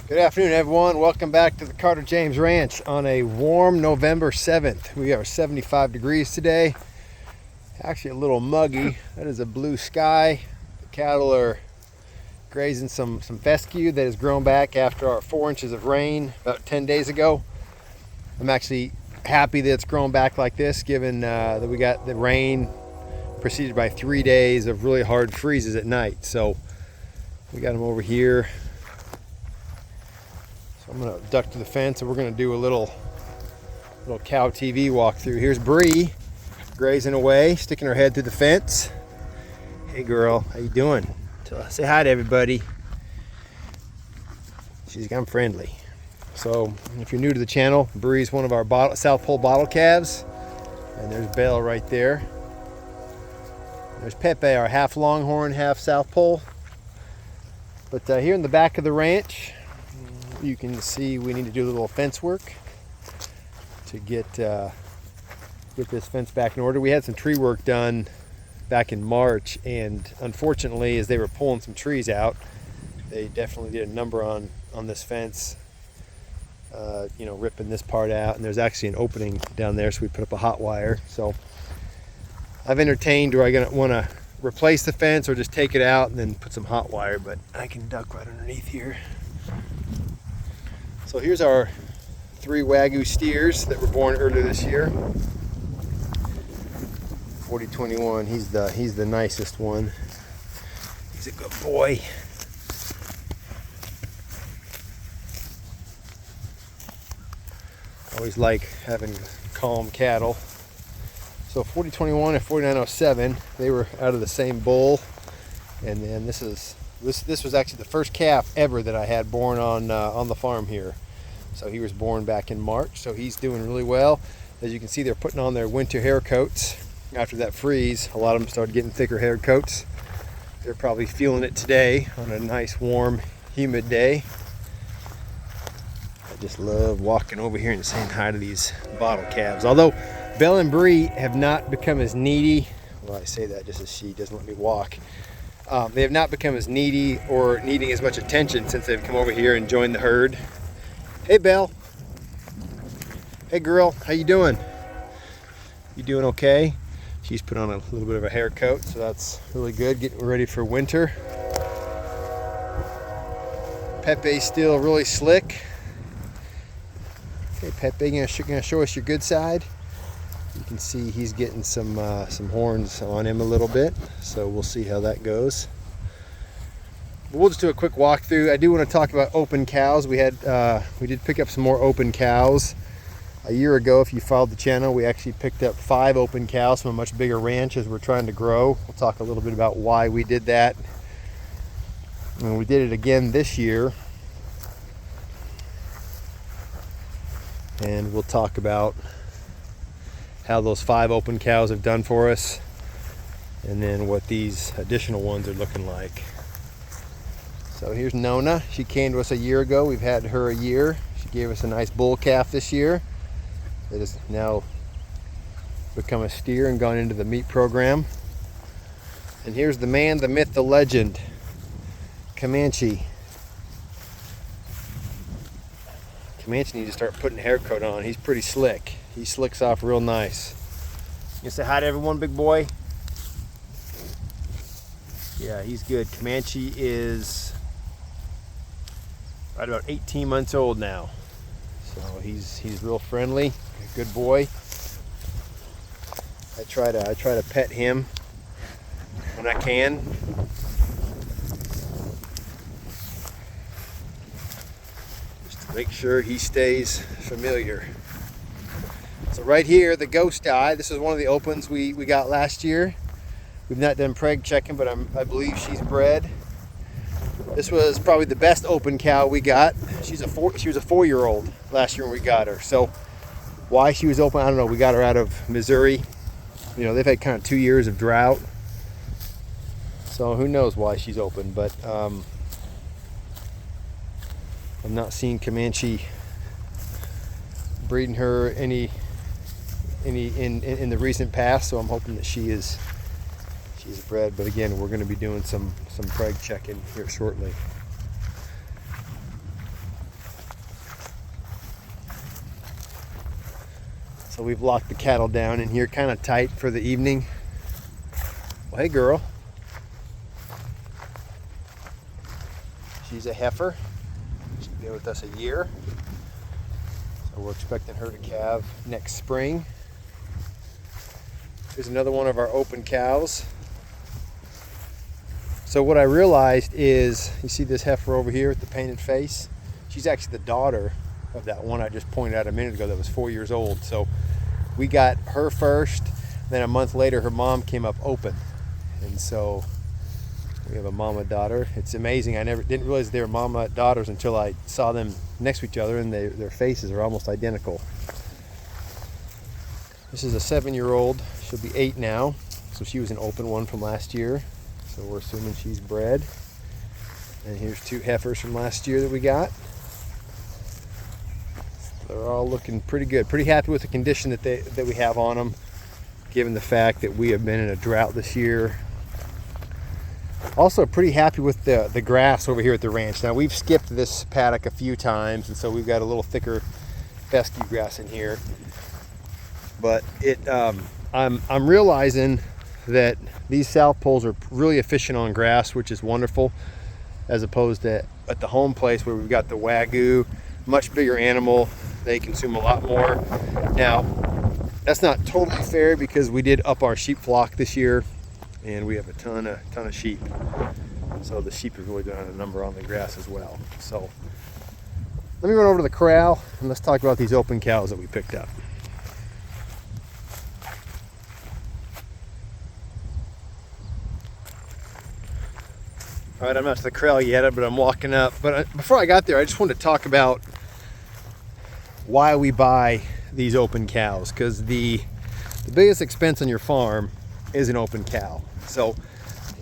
Good afternoon, everyone. Welcome back to the Carter James Ranch on a warm November 7th. We are 75 degrees today. Actually a little muggy. That is a blue sky. The cattle are grazing some fescue that has grown back after our 4 inches of rain about 10 days ago. I'm actually happy that it's grown back like this, given that we got the rain preceded by 3 days of really hard freezes at night. So we got them over here. So I'm gonna duck to the fence and we're gonna do a little cow TV walkthrough. Here's Bree grazing away, sticking her head through the fence. Hey girl, how you doing? Say hi to everybody. I'm friendly. So if you're new to the channel, Bree's one of our South Pole bottle calves. And there's Belle right there. There's Pepe, our half Longhorn, half South Pole. But here in the back of the ranch, you can see we need to do a little fence work to get this fence back in order. We had some tree work done back in March, and unfortunately, as they were pulling some trees out, they definitely did a number on this fence, ripping this part out. And there's actually an opening down there, so we put up a hot wire. So I've entertained, do I want to replace the fence or just take it out and then put some hot wire, but I can duck right underneath here. So here's our 3 Wagyu steers that were born earlier this year. 4021, he's the nicest one. He's a good boy. Always like having calm cattle. So 4021 and 4907, they were out of the same bull, and then this was actually the first calf ever that I had born on the farm here. So he was born back in March, so he's doing really well. As you can see, they're putting on their winter hair coats. After that freeze, a lot of them started getting thicker hair coats. They're probably feeling it today on a nice, warm, humid day. I just love walking over here and saying hi to these bottle calves. Although Belle and Bree have not become as needy. Well, I say that just as she doesn't let me walk. They have not become as needy or needing as much attention since they've come over here and joined the herd. Hey Belle. Hey girl, how you doing? You doing okay? She's put on a little bit of a hair coat, so that's really good, getting ready for winter. Pepe's still really slick. Okay, Pepe, gonna show us your good side. You can see he's getting some horns on him a little bit, so we'll see how that goes. But we'll just do a quick walkthrough. I do want to talk about open cows. We did pick up some more open cows. A year ago, if you followed the channel, we actually picked up 5 open cows from a much bigger ranch as we're trying to grow. We'll talk a little bit about why we did that. And we did it again this year. And we'll talk about how those 5 open cows have done for us, and then what these additional ones are looking like. So here's Nona. She came to us a year ago. We've had her a year. She gave us a nice bull calf this year that has now become a steer and gone into the meat program. And here's the man, the myth, the legend, Comanche. Comanche needs to start putting hair coat on. He's pretty slick. He slicks off real nice. You say hi to everyone, big boy? Yeah, he's good. Comanche is right about 18 months old now. So he's real friendly, a good boy. I try to pet him when I can. Just to make sure he stays familiar. So right here, the ghost eye. This is one of the opens we got last year. We've not done preg checking, but I believe she's bred. This was probably the best open cow we got. She was a 4-year-old last year when we got her. So why she was open, I don't know. We got her out of Missouri. You know, they've had kind of 2 years of drought. So who knows why she's open, but I'm not seeing Comanche breeding her any in the recent past, so I'm hoping that she's bred. But again, we're going to be doing some preg checking here shortly. So we've locked the cattle down in here kind of tight for the evening. Well, hey girl. She's a heifer. She's been with us a year. So we're expecting her to calve next spring. Here's another one of our open cows. So what I realized is, you see this heifer over here with the painted face? She's actually the daughter of that one I just pointed out a minute ago that was 4 years old. So we got her first, then a month later her mom came up open. And so we have a mama daughter. It's amazing. I didn't realize they were mama daughters until I saw them next to each other, and their faces are almost identical. This is a 7-year-old. She'll be 8 now. So she was an open one from last year. So we're assuming she's bred. And here's 2 heifers from last year that we got. They're all looking pretty good. Pretty happy with the condition that we have on them, given the fact that we have been in a drought this year. Also pretty happy with the grass over here at the ranch. Now we've skipped this paddock a few times, and so we've got a little thicker fescue grass in here. But I'm realizing that these South Poles are really efficient on grass, which is wonderful, as opposed to at the home place where we've got the Wagyu, much bigger animal. They consume a lot more. Now, that's not totally fair because we did up our sheep flock this year, and we have a ton of sheep. So the sheep are really doing a number on the grass as well. So let me run over to the corral and let's talk about these open cows that we picked up. All right, I'm not to the corral yet, but I'm walking up. But before I got there, I just wanted to talk about why we buy these open cows, because the biggest expense on your farm is an open cow. So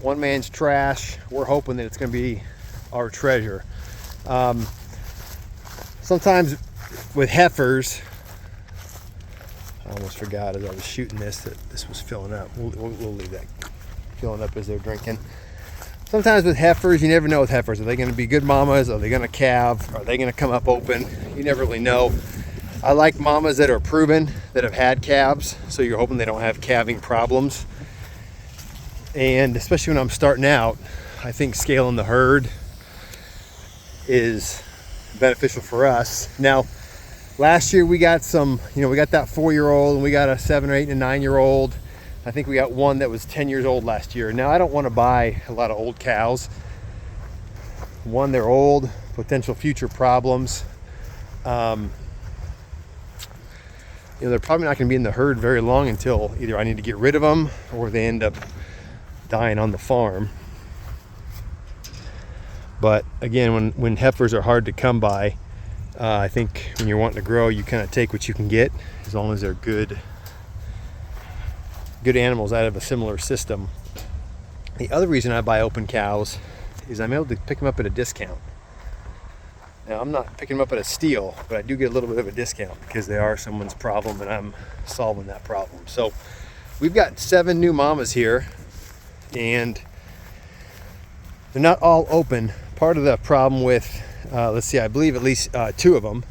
one man's trash, we're hoping that it's going to be our treasure. Sometimes with heifers, I almost forgot as I was shooting this that this was filling up. We'll leave that filling up as they're drinking. Sometimes with heifers, you never know with heifers. Are they going to be good mamas? Are they going to calve? Are they going to come up open? You never really know. I like mamas that are proven, that have had calves, so you're hoping they don't have calving problems. And especially when I'm starting out, I think scaling the herd is beneficial for us. Now, last year we got we got that 4-year-old, and we got a 7 or 8 and a 9-year-old. I think we got one that was 10 years old last year. Now, I don't want to buy a lot of old cows. One, they're old, potential future problems. They're probably not going to be in the herd very long until either I need to get rid of them or they end up dying on the farm. But again, when heifers are hard to come by, I think when you're wanting to grow, you kind of take what you can get, as long as they're good animals out of a similar system. The other reason I buy open cows is I'm able to pick them up at a discount. Now, I'm not picking them up at a steal, but I do get a little bit of a discount because they are someone's problem and I'm solving that problem. So we've got 7 new mamas here, and they're not all open. Part of the problem with, let's see, I believe at least 2 of them.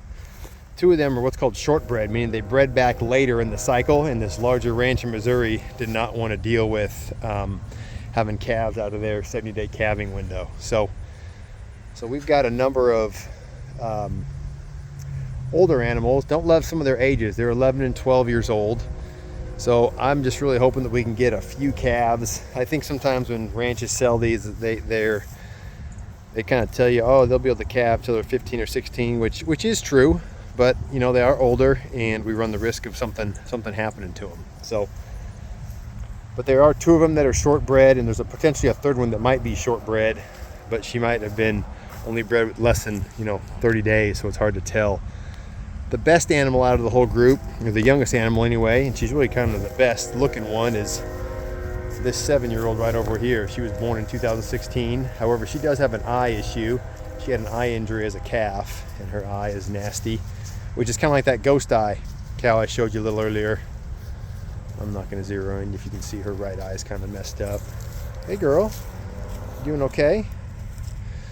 2 of them are what's called shortbred, meaning they bred back later in the cycle, and this larger ranch in Missouri did not want to deal with having calves out of their 70-day calving window. So we've got a number of older animals. Don't love some of their ages. They're 11 and 12 years old. So I'm just really hoping that we can get a few calves. I think sometimes when ranches sell these, they kind of tell you, oh, they'll be able to calve till they're 15 or 16, which is true. But they are older, and we run the risk of something happening to them. So, but there are 2 of them that are shortbred, and there's potentially a 3rd one that might be shortbred, but she might have been only bred with less than 30 days, so it's hard to tell. The best animal out of the whole group, or the youngest animal anyway, and she's really kind of the best looking one, is this 7-year-old right over here. She was born in 2016. However, she does have an eye issue. She had an eye injury as a calf, and her eye is nasty, which is kind of like that ghost eye cow I showed you a little earlier. I'm not going to zero in. If you can see, her right eye is kind of messed up. Hey girl, you doing okay?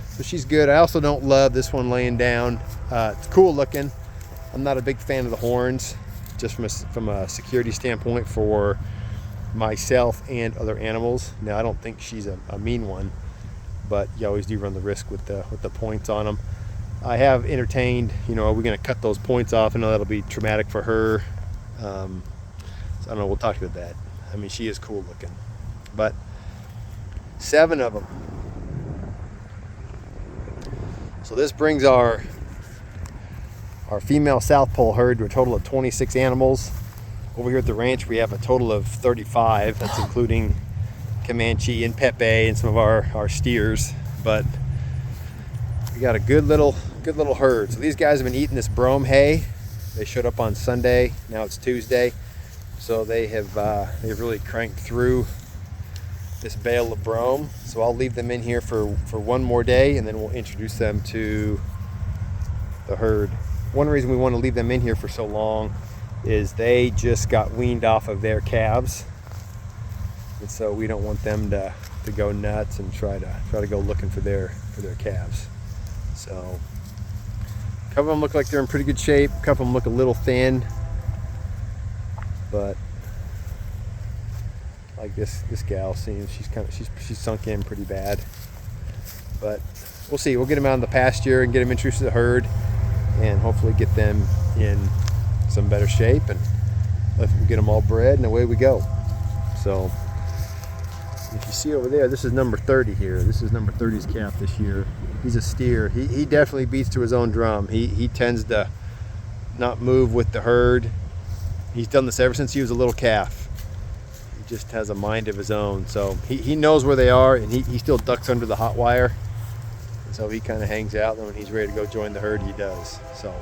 So she's good. I also don't love this one laying down. It's cool looking. I'm not a big fan of the horns. just from a security standpoint for myself and other animals. Now I don't think she's a mean one, but you always do run the risk with the points on them. I have entertained, are we going to cut those points off? I know that'll be traumatic for her. So I don't know, we'll talk about that. I mean, she is cool looking, but 7 of them. So this brings our female South Pole herd to a total of 26 animals. Over here at the ranch, we have a total of 35. That's including Comanche and Pepe and some of our steers. But we got a good little herd. So these guys have been eating this brome hay. They showed up on Sunday. Now it's Tuesday. So they've really cranked through this bale of brome. So I'll leave them in here for one more day, and then we'll introduce them to the herd. One reason we want to leave them in here for so long is they just got weaned off of their calves, and so we don't want them to go nuts and try to go looking for their calves. So a couple of them look like they're in pretty good shape. A couple of them look a little thin, but like this gal seems she's sunk in pretty bad. But we'll see. We'll get them out in the pasture and get them introduced to the herd, and hopefully get them in some better shape, and let them get them all bred, and away we go. So if you see over there, this is number 30 here. This is number 30's calf this year. He's a steer. He definitely beats to his own drum. He tends to not move with the herd. He's done this ever since he was a little calf. He just has a mind of his own. So he knows where they are, and he still ducks under the hot wire. And so he kind of hangs out, and when he's ready to go join the herd, he does. So,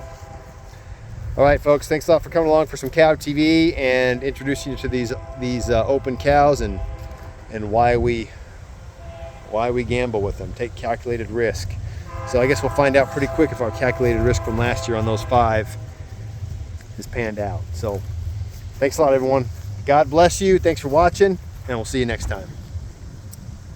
all right, folks, thanks a lot for coming along for some Cow TV and introducing you to these open cows and why we gamble with them, take calculated risk. So I guess we'll find out pretty quick if our calculated risk from last year on those 5 is panned out. So thanks a lot, everyone. God bless you. Thanks for watching, and we'll see you next time.